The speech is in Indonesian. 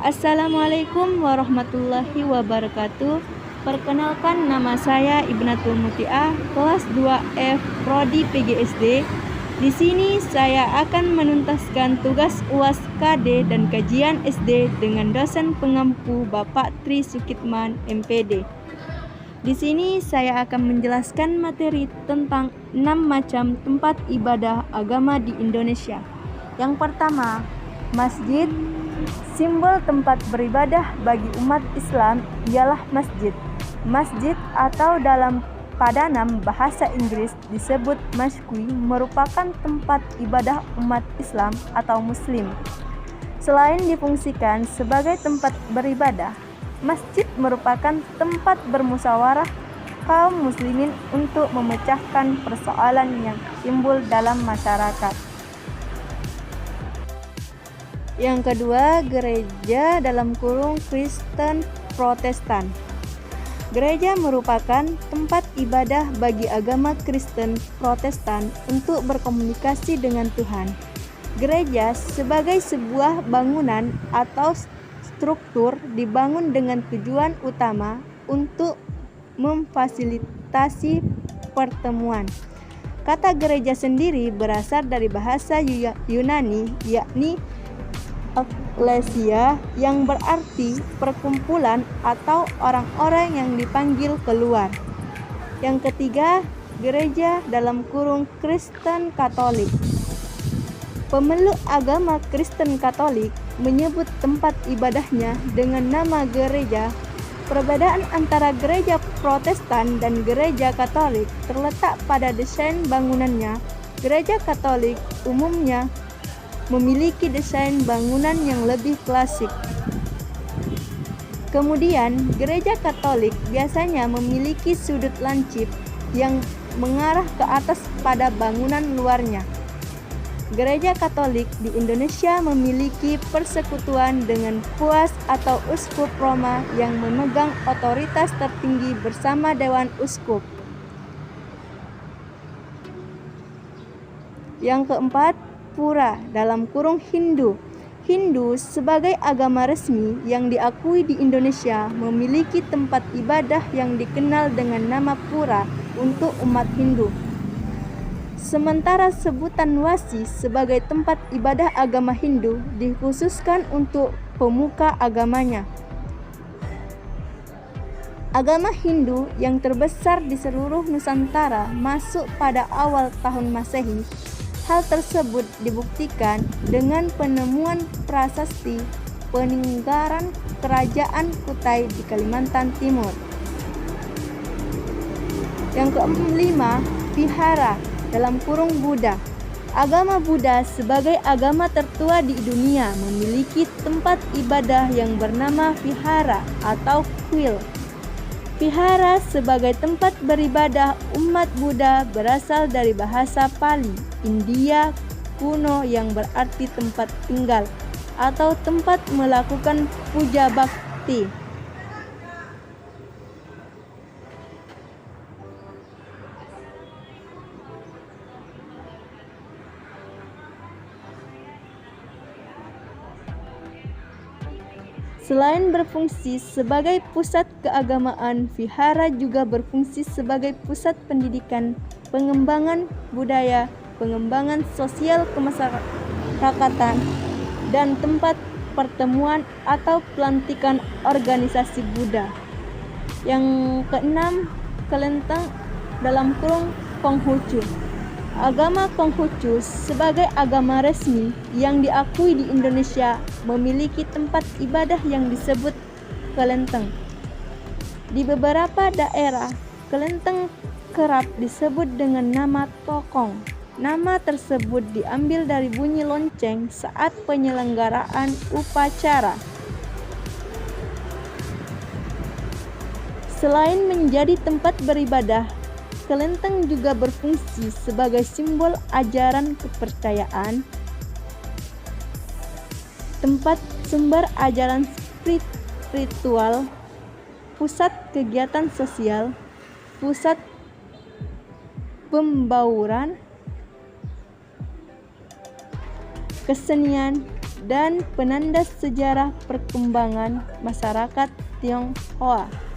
Assalamualaikum warahmatullahi wabarakatuh. Perkenalkan, nama saya Ibnatul Mutiah, kelas 2F Prodi PGSD. Di sini saya akan menuntaskan tugas UAS KD dan kajian SD dengan dosen pengampu Bapak Tri Sukitman MPD. Di sini saya akan menjelaskan materi tentang 6 macam tempat ibadah agama di Indonesia. Yang pertama, masjid. Simbol tempat beribadah bagi umat Islam ialah masjid. Masjid atau dalam padanan bahasa Inggris disebut mosque merupakan tempat ibadah umat Islam atau Muslim. Selain difungsikan sebagai tempat beribadah, masjid merupakan tempat bermusyawarah kaum muslimin untuk memecahkan persoalan yang timbul dalam masyarakat. Yang kedua, gereja (Kristen Protestan). Gereja merupakan tempat ibadah bagi agama Kristen Protestan untuk berkomunikasi dengan Tuhan. Gereja sebagai sebuah bangunan atau struktur dibangun dengan tujuan utama untuk memfasilitasi pertemuan. Kata gereja sendiri berasal dari bahasa Yunani, yakni eklesia, yang berarti perkumpulan atau orang-orang yang dipanggil keluar. Yang ketiga, gereja (Kristen Katolik). Pemeluk agama Kristen Katolik menyebut tempat ibadahnya dengan nama gereja. Perbedaan antara gereja Protestan dan gereja Katolik terletak pada desain bangunannya. Gereja Katolik umumnya memiliki desain bangunan yang lebih klasik. Kemudian, gereja Katolik biasanya memiliki sudut lancip yang mengarah ke atas pada bangunan luarnya. Gereja Katolik di Indonesia memiliki persekutuan dengan PUAS atau Uskup Roma yang memegang otoritas tertinggi bersama Dewan Uskup. Yang keempat, Pura (Hindu). Hindu sebagai agama resmi yang diakui di Indonesia memiliki tempat ibadah yang dikenal dengan nama pura untuk umat Hindu. Sementara sebutan wasi sebagai tempat ibadah agama Hindu dikhususkan untuk pemuka agamanya. Agama Hindu yang terbesar di seluruh Nusantara masuk pada awal tahun Masehi. Hal tersebut dibuktikan dengan penemuan prasasti peninggalan Kerajaan Kutai di Kalimantan Timur. Yang kelima, Vihara (Buddha). Agama Buddha sebagai agama tertua di dunia memiliki tempat ibadah yang bernama vihara atau kuil. Vihara sebagai tempat beribadah umat Buddha berasal dari bahasa Pali India kuno yang berarti tempat tinggal atau tempat melakukan puja bakti. Selain berfungsi sebagai pusat keagamaan, vihara juga berfungsi sebagai pusat pendidikan, pengembangan budaya, pengembangan sosial kemasyarakatan, dan tempat pertemuan atau pelantikan organisasi Buddha. Yang keenam, Kelenteng (Konghucu). Agama Konghucu sebagai agama resmi yang diakui di Indonesia memiliki tempat ibadah yang disebut kelenteng. Di beberapa daerah, kelenteng kerap disebut dengan nama tokong. Nama tersebut diambil dari bunyi lonceng saat penyelenggaraan upacara. Selain menjadi tempat beribadah, kelenteng juga berfungsi sebagai simbol ajaran kepercayaan, tempat sumber ajaran spiritual, pusat kegiatan sosial, pusat pembauran, kesenian, dan penanda sejarah perkembangan masyarakat Tionghoa.